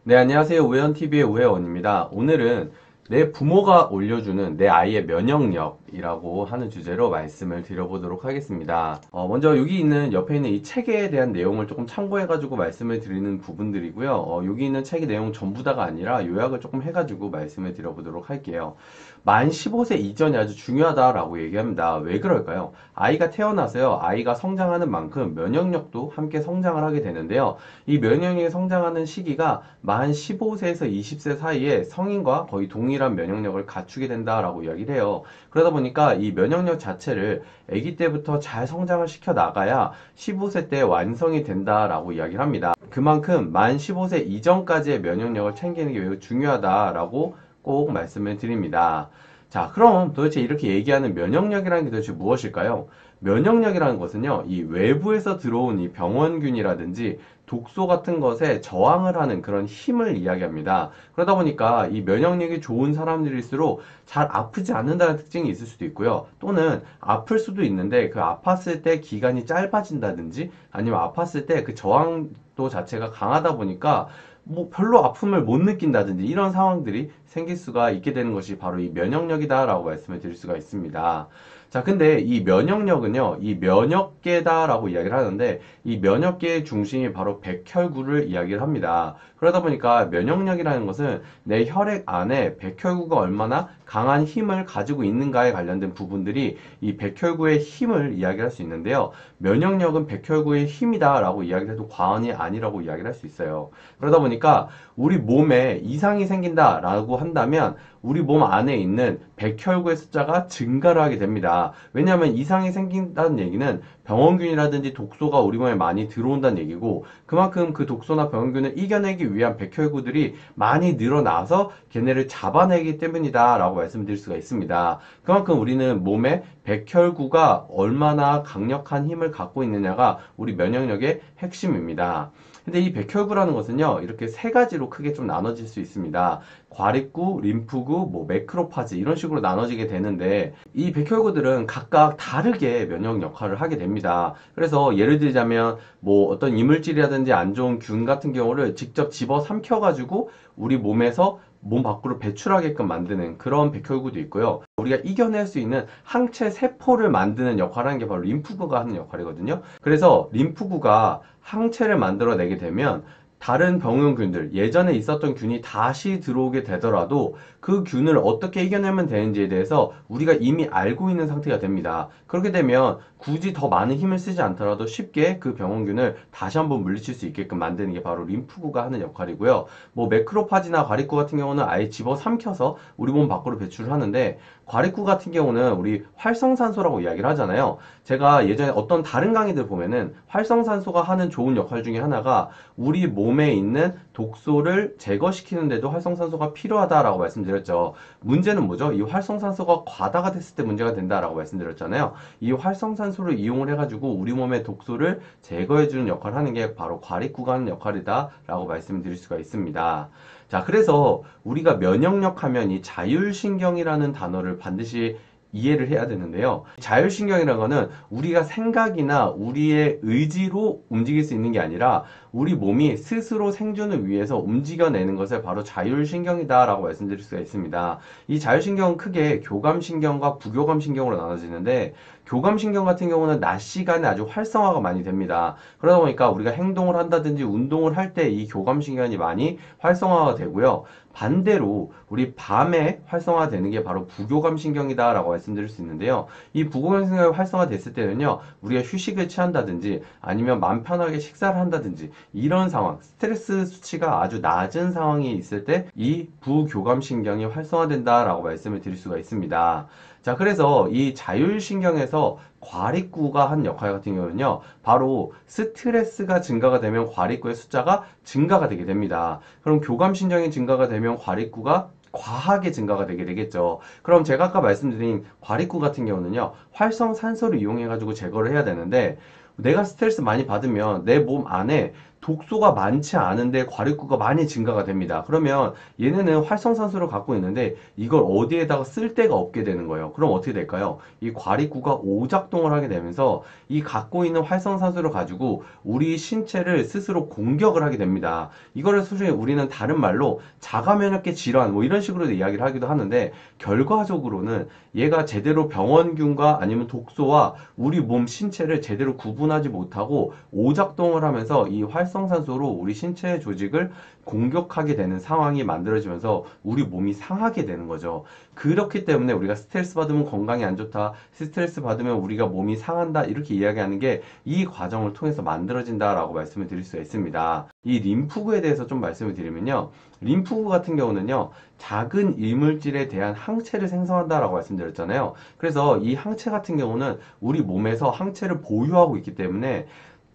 네, 안녕하세요. 우회원TV의 우회원입니다. 오늘은 내 부모가 올려주는 내 아이의 면역력이라고 하는 주제로 말씀을 드려보도록 하겠습니다. 먼저 여기 있는 옆에 있는 이 책에 대한 내용을 조금 참고해가지고 말씀을 드리는 부분들이고요. 여기 있는 책의 내용 전부 다가 아니라 요약을 조금 해가지고 말씀을 드려보도록 할게요. 만 15세 이전이 아주 중요하다라고 얘기합니다. 왜 그럴까요? 아이가 태어나서요, 아이가 성장하는 만큼 면역력도 함께 성장을 하게 되는데요. 이 면역력이 성장하는 시기가 만 15세에서 20세 사이에 성인과 거의 동일한 면역력을 갖추게 된다라고 이야기를 해요. 그러다 보니까 이 면역력 자체를 아기 때부터 잘 성장을 시켜 나가야 15세 때 완성이 된다라고 이야기를 합니다. 그만큼 만 15세 이전까지의 면역력을 챙기는 게 매우 중요하다라고 꼭 말씀을 드립니다. 자, 그럼 도대체 이렇게 얘기하는 면역력이라는 게 도대체 무엇일까요? 면역력이라는 것은요, 이 외부에서 들어온 이 병원균이라든지 독소 같은 것에 저항을 하는 그런 힘을 이야기합니다. 그러다 보니까 이 면역력이 좋은 사람들일수록 잘 아프지 않는다는 특징이 있을 수도 있고요. 또는 아플 수도 있는데 그 아팠을 때 기간이 짧아진다든지 아니면 아팠을 때 그 저항도 자체가 강하다 보니까 뭐 별로 아픔을 못 느낀다든지 이런 상황들이 생길 수가 있게 되는 것이 바로 이 면역력이다라고 말씀을 드릴 수가 있습니다. 자, 근데 이 면역력은요, 이 면역계다라고 이야기를 하는데, 이 면역계의 중심이 바로 백혈구를 이야기를 합니다. 그러다 보니까 면역력이라는 것은 내 혈액 안에 백혈구가 얼마나 강한 힘을 가지고 있는가에 관련된 부분들이 이 백혈구의 힘을 이야기할 수 있는데요. 면역력은 백혈구의 힘이다라고 이야기를 해도 과언이 아니라고 이야기를 할 수 있어요. 그러다 보니까 우리 몸에 이상이 생긴다라고 한다면 우리 몸 안에 있는 백혈구의 숫자가 증가를 하게 됩니다. 왜냐하면 이상이 생긴다는 얘기는 병원균이라든지 독소가 우리 몸에 많이 들어온다는 얘기고, 그만큼 그 독소나 병원균을 이겨내기 위한 백혈구들이 많이 늘어나서 걔네를 잡아내기 때문이다 라고 말씀드릴 수가 있습니다. 그만큼 우리는 몸에 백혈구가 얼마나 강력한 힘을 갖고 있느냐가 우리 면역력의 핵심입니다. 근데 이 백혈구라는 것은요, 이렇게 세 가지로 크게 좀 나눠질 수 있습니다. 과립구, 림프구, 뭐 매크로파지 이런 식으로 나눠지게 되는데, 이 백혈구들은 각각 다르게 면역 역할을 하게 됩니다. 그래서 예를 들자면 뭐 어떤 이물질이라든지 안 좋은 균 같은 경우를 직접 집어 삼켜가지고 우리 몸에서 몸 밖으로 배출하게끔 만드는 그런 백혈구도 있고요. 우리가 이겨낼 수 있는 항체 세포를 만드는 역할을 하는 게 바로 림프구가 하는 역할이거든요. 그래서 림프구가 항체를 만들어내게 되면 다른 병원균들, 예전에 있었던 균이 다시 들어오게 되더라도 그 균을 어떻게 이겨내면 되는지에 대해서 우리가 이미 알고 있는 상태가 됩니다. 그렇게 되면 굳이 더 많은 힘을 쓰지 않더라도 쉽게 그 병원균을 다시 한번 물리칠 수 있게끔 만드는 게 바로 림프구가 하는 역할이고요. 뭐 매크로파지나 과립구 같은 경우는 아예 집어삼켜서 우리 몸 밖으로 배출을 하는데, 과립구 같은 경우는 우리 활성산소라고 이야기를 하잖아요. 제가 예전에 어떤 다른 강의들 보면은 활성산소가 하는 좋은 역할 중에 하나가 우리 몸에 있는 독소를 제거시키는데도 활성산소가 필요하다라고 말씀드렸죠. 문제는 뭐죠? 이 활성산소가 과다가 됐을 때 문제가 된다라고 말씀드렸잖아요. 이 활성산소를 이용을 해가지고 우리 몸의 독소를 제거해주는 역할을 하는 게 바로 과립구가 하는 역할이다라고 말씀드릴 수가 있습니다. 자, 그래서 우리가 면역력 하면 이 자율신경이라는 단어를 반드시 이해를 해야 되는데요. 자율신경이라는 거는 우리가 생각이나 우리의 의지로 움직일 수 있는 게 아니라 우리 몸이 스스로 생존을 위해서 움직여내는 것을 바로 자율신경이다라고 말씀드릴 수가 있습니다. 이 자율신경은 크게 교감신경과 부교감신경으로 나눠지는데, 교감신경 같은 경우는 낮 시간에 아주 활성화가 많이 됩니다. 그러다 보니까 우리가 행동을 한다든지 운동을 할 때 이 교감신경이 많이 활성화가 되고요. 반대로 우리 밤에 활성화되는 게 바로 부교감신경이다 라고 말씀드릴 수 있는데요. 이 부교감신경이 활성화됐을 때는요, 우리가 휴식을 취한다든지 아니면 마음 편하게 식사를 한다든지 이런 상황, 스트레스 수치가 아주 낮은 상황이 있을 때 이 부교감신경이 활성화된다 라고 말씀을 드릴 수가 있습니다. 자, 그래서 이 자율신경에서 과립구가 한 역할 같은 경우는요, 바로 스트레스가 증가가 되면 과립구의 숫자가 증가가 되게 됩니다. 그럼 교감신경이 증가가 되면 과립구가 과하게 증가가 되게 되겠죠. 그럼 제가 아까 말씀드린 과립구 같은 경우는요, 활성산소를 이용해 가지고 제거를 해야 되는데, 내가 스트레스 많이 받으면 내 몸 안에 독소가 많지 않은데 과립구가 많이 증가가 됩니다. 그러면 얘네는 활성산소를 갖고 있는데 이걸 어디에다가 쓸 데가 없게 되는 거예요. 그럼 어떻게 될까요? 이 과립구가 오작동을 하게 되면서 이 갖고 있는 활성산소를 가지고 우리 신체를 스스로 공격을 하게 됩니다. 이거를 솔직히 우리는 다른 말로 자가면역계 질환 뭐 이런 식으로 이야기를 하기도 하는데, 결과적으로는 얘가 제대로 병원균과 아니면 독소와 우리 몸 신체를 제대로 구분하지 못하고 오작동을 하면서 이 활성산소로 우리 신체 조직을 공격하게 되는 상황이 만들어지면서 우리 몸이 상하게 되는 거죠. 그렇기 때문에 우리가 스트레스 받으면 건강이 안 좋다, 스트레스 받으면 우리가 몸이 상한다, 이렇게 이야기하는 게 이 과정을 통해서 만들어진다라고 말씀을 드릴 수가 있습니다. 이 림프구에 대해서 좀 말씀을 드리면요. 림프구 같은 경우는요, 작은 이물질에 대한 항체를 생성한다라고 말씀드렸잖아요. 그래서 이 항체 같은 경우는 우리 몸에서 항체를 보유하고 있기 때문에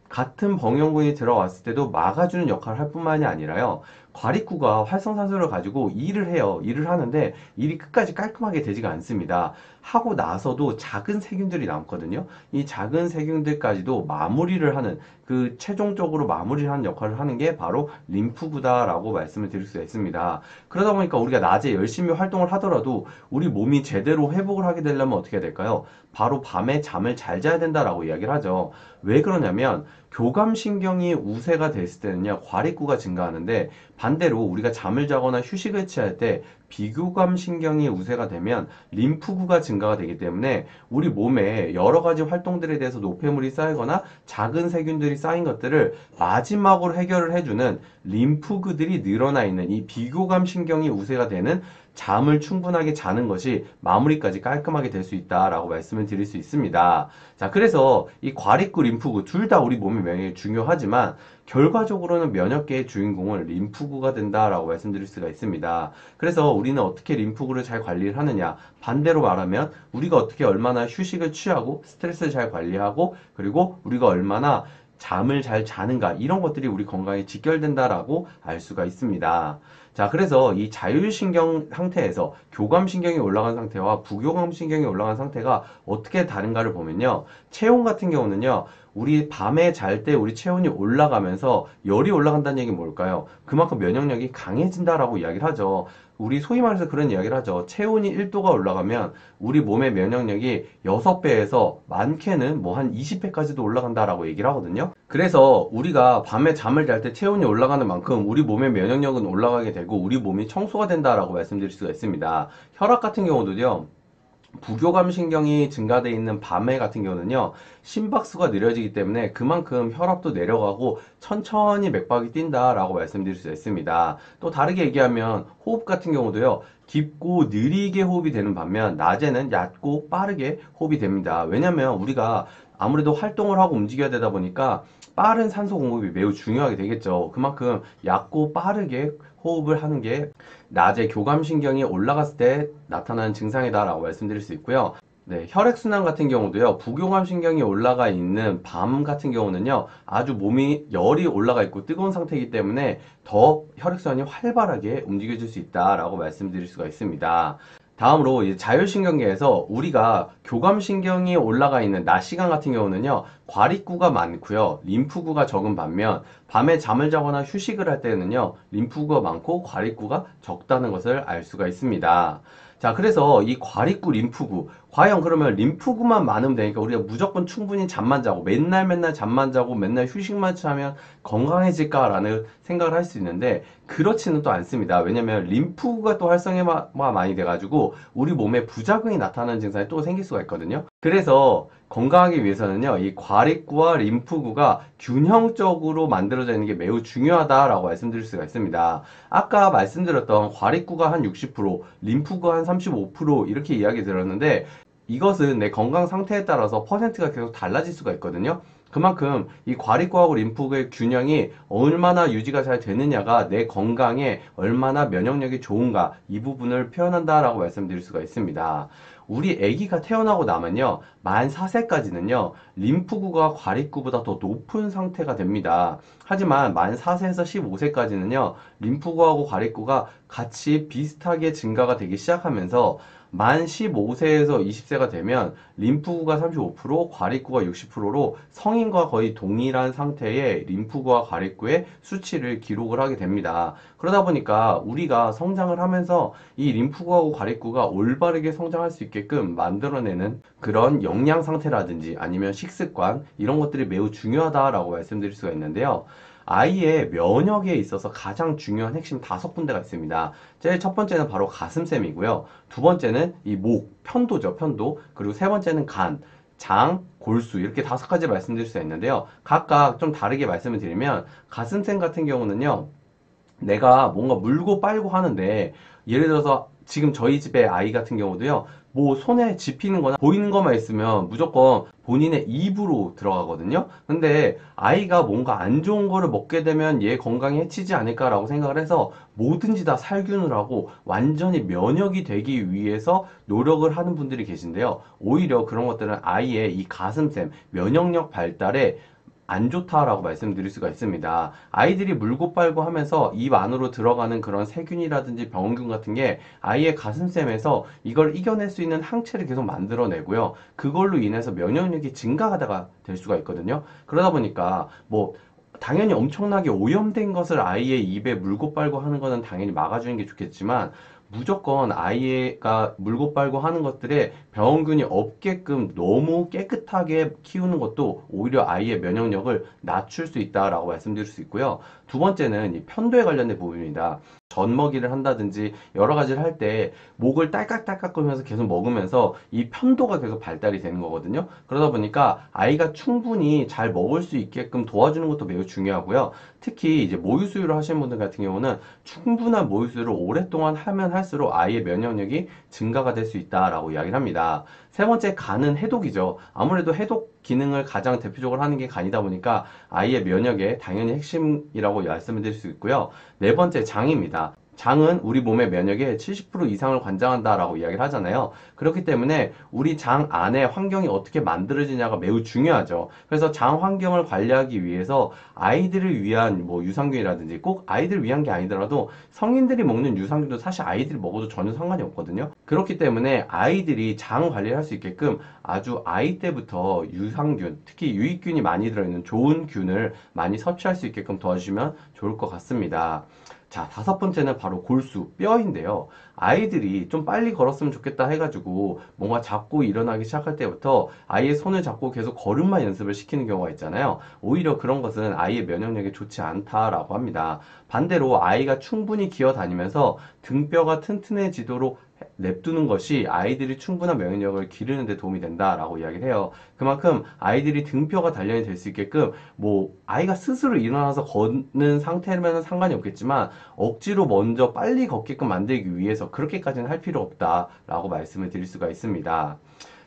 같은 병원군이 들어왔을 때도 막아주는 역할을 할 뿐만이 아니라요, 과립구가 활성산소를 가지고 일을 해요. 일을 하는데 일이 끝까지 깔끔하게 되지가 않습니다. 하고 나서도 작은 세균들이 남거든요. 이 작은 세균들까지도 마무리를 하는, 그 최종적으로 마무리를 하는 역할을 하는 게 바로 림프구다라고 말씀을 드릴 수가 있습니다. 그러다 보니까 우리가 낮에 열심히 활동을 하더라도 우리 몸이 제대로 회복을 하게 되려면 어떻게 해야 될까요? 바로 밤에 잠을 잘 자야 된다라고 이야기를 하죠. 왜 그러냐면 교감신경이 우세가 됐을 때는요, 과립구가 증가하는데, 반대로 우리가 잠을 자거나 휴식을 취할 때 비교감신경이 우세가 되면 림프구가 증가가 되기 때문에 우리 몸에 여러 가지 활동들에 대해서 노폐물이 쌓이거나 작은 세균들이 쌓인 것들을 마지막으로 해결을 해주는 림프구들이 늘어나 있는, 이 비교감신경이 우세가 되는 잠을 충분하게 자는 것이 마무리까지 깔끔하게 될 수 있다라고 말씀을 드릴 수 있습니다. 자, 그래서 이 과립구, 림프구 둘 다 우리 몸의 면역이 중요하지만 결과적으로는 면역계의 주인공은 림프구가 된다라고 말씀드릴 수가 있습니다. 그래서 우리는 어떻게 림프구를 잘 관리를 하느냐, 반대로 말하면 우리가 어떻게 얼마나 휴식을 취하고 스트레스를 잘 관리하고 그리고 우리가 얼마나 잠을 잘 자는가, 이런 것들이 우리 건강에 직결된다라고 알 수가 있습니다. 자, 그래서 이 자율신경 상태에서 교감신경이 올라간 상태와 부교감신경이 올라간 상태가 어떻게 다른가를 보면요. 체온 같은 경우는요, 우리 밤에 잘 때 우리 체온이 올라가면서 열이 올라간다는 얘기는 뭘까요? 그만큼 면역력이 강해진다라고 이야기를 하죠. 우리 소위 말해서 그런 이야기를 하죠. 체온이 1도가 올라가면 우리 몸의 면역력이 6배에서 많게는 뭐 한 20배까지도 올라간다라고 얘기를 하거든요. 그래서 우리가 밤에 잠을 잘 때 체온이 올라가는 만큼 우리 몸의 면역력은 올라가게 되고 우리 몸이 청소가 된다라고 말씀드릴 수가 있습니다. 혈압 같은 경우도요, 부교감신경이 증가되어 있는 밤에 같은 경우는요, 심박수가 느려지기 때문에 그만큼 혈압도 내려가고 천천히 맥박이 뛴다라고 말씀드릴 수 있습니다. 또 다르게 얘기하면 호흡 같은 경우도요, 깊고 느리게 호흡이 되는 반면 낮에는 얕고 빠르게 호흡이 됩니다. 왜냐면 우리가 아무래도 활동을 하고 움직여야 되다 보니까 빠른 산소 공급이 매우 중요하게 되겠죠. 그만큼 얕고 빠르게 호흡을 하는 게 낮에 교감신경이 올라갔을 때 나타나는 증상이다라고 말씀드릴 수 있고요. 네, 혈액순환 같은 경우도요, 부교감신경이 올라가 있는 밤 같은 경우는요, 아주 몸이 열이 올라가 있고 뜨거운 상태이기 때문에 더 혈액순환이 활발하게 움직여질 수 있다라고 말씀드릴 수가 있습니다. 다음으로 이 자율신경계에서 우리가 교감신경이 올라가 있는 낮 시간 같은 경우는요, 과립구가 많고요, 림프구가 적은 반면 밤에 잠을 자거나 휴식을 할 때는요, 림프구가 많고 과립구가 적다는 것을 알 수가 있습니다. 자, 그래서 이 과립구, 림프구, 과연 그러면 림프구만 많으면 되니까 우리가 무조건 충분히 잠만 자고 맨날 잠만 자고 맨날 휴식만 취하면 건강해질까라는 생각을 할 수 있는데, 그렇지는 또 않습니다. 왜냐면 림프구가 또 활성화가 많이 돼가지고 우리 몸에 부작용이 나타나는 증상이 또 생길 수가 있거든요. 그래서 건강하기 위해서는요, 이 과립구와 림프구가 균형적으로 만들어져 있는 게 매우 중요하다라고 말씀드릴 수가 있습니다. 아까 말씀드렸던 과립구가 한 60%, 림프구가 한 35% 이렇게 이야기 드렸는데, 이것은 내 건강 상태에 따라서 퍼센트가 계속 달라질 수가 있거든요. 그만큼 이 과립구하고 림프구의 균형이 얼마나 유지가 잘 되느냐가 내 건강에 얼마나 면역력이 좋은가, 이 부분을 표현한다라고 말씀드릴 수가 있습니다. 우리 아기가 태어나고 나면요, 만 4세까지는요, 림프구가 과립구보다 더 높은 상태가 됩니다. 하지만 만 4세에서 15세까지는요, 림프구하고 과립구가 같이 비슷하게 증가가 되기 시작하면서 만 15세에서 20세가 되면 림프구가 35%, 과립구가 60%로 성인과 거의 동일한 상태의 림프구와 과립구의 수치를 기록을 하게 됩니다. 그러다 보니까 우리가 성장을 하면서 이 림프구하고 과립구가 올바르게 성장할 수 있게끔 만들어내는 그런 영양 상태라든지 아니면 식습관 이런 것들이 매우 중요하다라고 말씀드릴 수가 있는데요. 아이의 면역에 있어서 가장 중요한 핵심 5군데가 있습니다. 제일 첫 번째는 바로 가슴샘이고요. 두 번째는 이 목, 편도죠, 편도. 그리고 세 번째는 간, 장, 골수 이렇게 5가지 말씀드릴 수가 있는데요. 각각 좀 다르게 말씀을 드리면 가슴샘 같은 경우는요. 내가 뭔가 물고 빨고 하는데 예를 들어서 지금 저희 집에 아이 같은 경우도요. 뭐 손에 집히는 거나 보이는 것만 있으면 무조건 본인의 입으로 들어가거든요. 근데 아이가 뭔가 안 좋은 거를 먹게 되면 얘 건강에 해치지 않을까라고 생각을 해서 뭐든지 다 살균을 하고 완전히 면역이 되기 위해서 노력을 하는 분들이 계신데요. 오히려 그런 것들은 아이의 이 가슴샘, 면역력 발달에 안 좋다라고 말씀드릴 수가 있습니다. 아이들이 물고 빨고 하면서 입 안으로 들어가는 그런 세균이라든지 병원균 같은 게 아이의 가슴샘에서 이걸 이겨낼 수 있는 항체를 계속 만들어내고요. 그걸로 인해서 면역력이 증가하다가 될 수가 있거든요. 그러다 보니까 뭐 당연히 엄청나게 오염된 것을 아이의 입에 물고 빨고 하는 거는 당연히 막아주는 게 좋겠지만 무조건 아이가 물고 빨고 하는 것들에 병원균이 없게끔 너무 깨끗하게 키우는 것도 오히려 아이의 면역력을 낮출 수 있다라고 말씀드릴 수 있고요. 두 번째는 이 편도에 관련된 부분입니다. 젖먹이를 한다든지 여러 가지를 할 때 목을 딸깍딸깍 거리면서 계속 먹으면서 이 편도가 계속 발달이 되는 거거든요. 그러다 보니까 아이가 충분히 잘 먹을 수 있게끔 도와주는 것도 매우 중요하고요. 특히 이제 모유 수유를 하시는 분들 같은 경우는 충분한 모유 수유를 오랫동안 하면 할수록 아이의 면역력이 증가가 될 수 있다라고 이야기를 합니다. 세 번째 간은 해독이죠. 아무래도 해독 기능을 가장 대표적으로 하는 게 간이다 보니까 아이의 면역에 당연히 핵심이라고 말씀을 드릴 수 있고요. 네 번째 장입니다. 장은 우리 몸의 면역의 70% 이상을 관장한다라고 이야기를 하잖아요. 그렇기 때문에 우리 장 안에 환경이 어떻게 만들어지냐가 매우 중요하죠. 그래서 장 환경을 관리하기 위해서 아이들을 위한 뭐 유산균이라든지 꼭 아이들을 위한 게 아니더라도 성인들이 먹는 유산균도 사실 아이들이 먹어도 전혀 상관이 없거든요. 그렇기 때문에 아이들이 장 관리를 할 수 있게끔 아주 아이 때부터 유산균, 특히 유익균이 많이 들어있는 좋은 균을 많이 섭취할 수 있게끔 도와주시면 좋을 것 같습니다. 자, 5번째는 바로 골수, 뼈인데요. 아이들이 좀 빨리 걸었으면 좋겠다 해가지고 뭔가 잡고 일어나기 시작할 때부터 아이의 손을 잡고 계속 걸음마 연습을 시키는 경우가 있잖아요. 오히려 그런 것은 아이의 면역력에 좋지 않다라고 합니다. 반대로 아이가 충분히 기어 다니면서 등뼈가 튼튼해지도록 냅두는 것이 아이들이 충분한 면역력을 기르는 데 도움이 된다라고 이야기를 해요. 그만큼 아이들이 등뼈가 단련이 될 수 있게끔 뭐 아이가 스스로 일어나서 걷는 상태면 상관이 없겠지만 억지로 먼저 빨리 걷게끔 만들기 위해서 그렇게까지는 할 필요 없다라고 말씀을 드릴 수가 있습니다.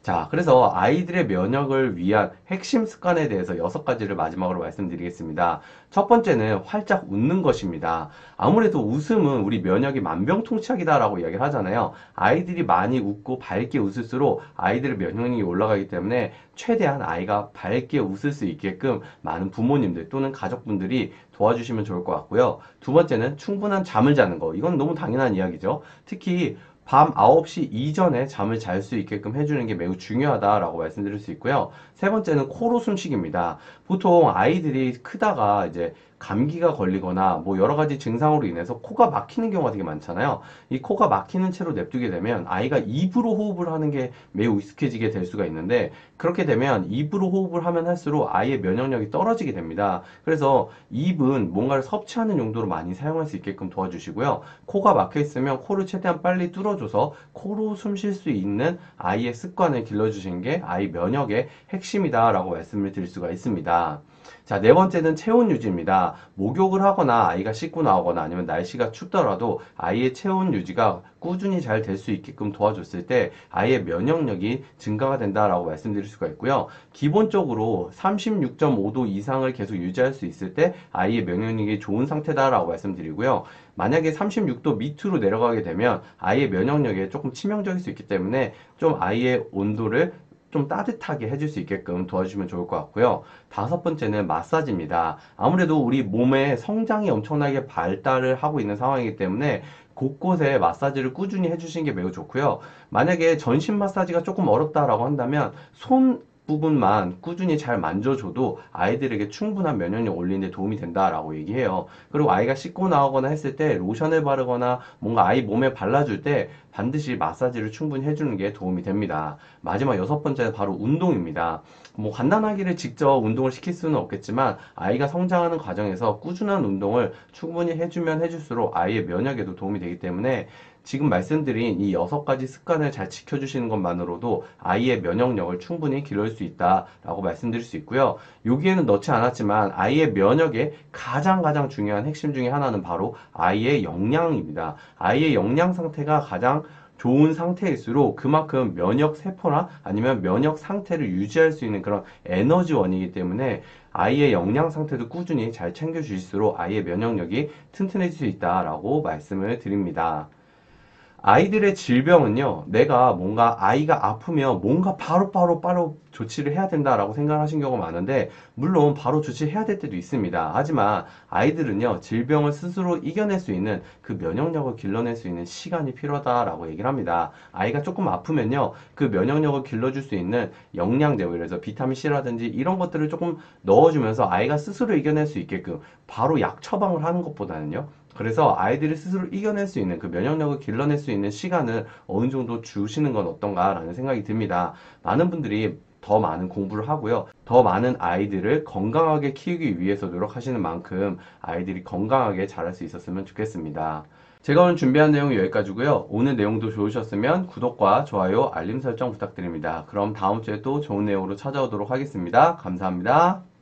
자, 그래서 아이들의 면역을 위한 핵심 습관에 대해서 6가지를 마지막으로 말씀드리겠습니다. 첫 번째는 활짝 웃는 것입니다. 아무래도 웃음은 우리 면역이 만병통치약이다라고 이야기를 하잖아요. 아이들이 많이 웃고 밝게 웃을수록 아이들의 면역력이 올라가기 때문에 최대한 아이가 밝게 웃을 수 있게끔 많은 부모님들 또는 가족분들이 도와주시면 좋을 것 같고요. 두 번째는 충분한 잠을 자는 거. 이건 너무 당연한 이야기죠. 특히 밤 9시 이전에 잠을 잘 수 있게끔 해주는 게 매우 중요하다라고 말씀드릴 수 있고요. 세 번째는 코로 숨쉬기입니다. 보통 아이들이 크다가 이제 감기가 걸리거나 뭐 여러 가지 증상으로 인해서 코가 막히는 경우가 되게 많잖아요. 이 코가 막히는 채로 냅두게 되면 아이가 입으로 호흡을 하는 게 매우 익숙해지게 될 수가 있는데 그렇게 되면 입으로 호흡을 하면 할수록 아이의 면역력이 떨어지게 됩니다. 그래서 입은 뭔가를 섭취하는 용도로 많이 사용할 수 있게끔 도와주시고요. 코가 막혀 있으면 코를 최대한 빨리 뚫어줘서 코로 숨 쉴 수 있는 아이의 습관을 길러주시는 게 아이 면역의 핵심이다라고 말씀을 드릴 수가 있습니다. 자, 네 번째는 체온 유지입니다. 목욕을 하거나 아이가 씻고 나오거나 아니면 날씨가 춥더라도 아이의 체온 유지가 꾸준히 잘 될 수 있게끔 도와줬을 때 아이의 면역력이 증가가 된다라고 말씀드릴 수가 있고요. 기본적으로 36.5도 이상을 계속 유지할 수 있을 때 아이의 면역력이 좋은 상태다라고 말씀드리고요. 만약에 36도 밑으로 내려가게 되면 아이의 면역력에 조금 치명적일 수 있기 때문에 좀 아이의 온도를 좀 따뜻하게 해줄 수 있게끔 도와주시면 좋을 것 같고요. 다섯 번째는 마사지입니다. 아무래도 우리 몸의 성장이 엄청나게 발달을 하고 있는 상황이기 때문에 곳곳에 마사지를 꾸준히 해주시는 게 매우 좋고요. 만약에 전신 마사지가 조금 어렵다라고 한다면 손 부분만 꾸준히 잘 만져줘도 아이들에게 충분한 면역력 올리는 데 도움이 된다라고 얘기해요. 그리고 아이가 씻고 나오거나 했을 때 로션을 바르거나 뭔가 아이 몸에 발라줄 때 반드시 마사지를 충분히 해주는 게 도움이 됩니다. 마지막 여섯 번째는 바로 운동입니다. 뭐 간단하기를 직접 운동을 시킬 수는 없겠지만 아이가 성장하는 과정에서 꾸준한 운동을 충분히 해주면 해줄수록 아이의 면역에도 도움이 되기 때문에 지금 말씀드린 이 여섯 가지 습관을 잘 지켜주시는 것만으로도 아이의 면역력을 충분히 기를 수 있다라고 말씀드릴 수 있고요. 여기에는 넣지 않았지만 아이의 면역의 가장 중요한 핵심 중에 하나는 바로 아이의 영양입니다. 아이의 영양 상태가 가장 좋은 상태일수록 그만큼 면역 세포나 아니면 면역 상태를 유지할 수 있는 그런 에너지원이기 때문에 아이의 영양 상태도 꾸준히 잘 챙겨주실수록 아이의 면역력이 튼튼해질 수 있다라고 말씀을 드립니다. 아이들의 질병은요, 내가 뭔가 아이가 아프면 뭔가 바로 조치를 해야 된다라고 생각하신 경우가 많은데, 물론 바로 조치해야 될 때도 있습니다. 하지만 아이들은요, 질병을 스스로 이겨낼 수 있는 그 면역력을 길러낼 수 있는 시간이 필요하다라고 얘기를 합니다. 아이가 조금 아프면요, 그 면역력을 길러줄 수 있는 영양제, 그래서 비타민 C라든지 이런 것들을 조금 넣어주면서 아이가 스스로 이겨낼 수 있게끔 바로 약 처방을 하는 것보다는요, 그래서 아이들이 스스로 이겨낼 수 있는 그 면역력을 길러낼 수 있는 시간을 어느 정도 주시는 건 어떤가라는 생각이 듭니다. 많은 분들이 더 많은 공부를 하고요. 더 많은 아이들을 건강하게 키우기 위해서 노력하시는 만큼 아이들이 건강하게 자랄 수 있었으면 좋겠습니다. 제가 오늘 준비한 내용이 여기까지고요. 오늘 내용도 좋으셨으면 구독과 좋아요, 알림 설정 부탁드립니다. 그럼 다음 주에 또 좋은 내용으로 찾아오도록 하겠습니다. 감사합니다.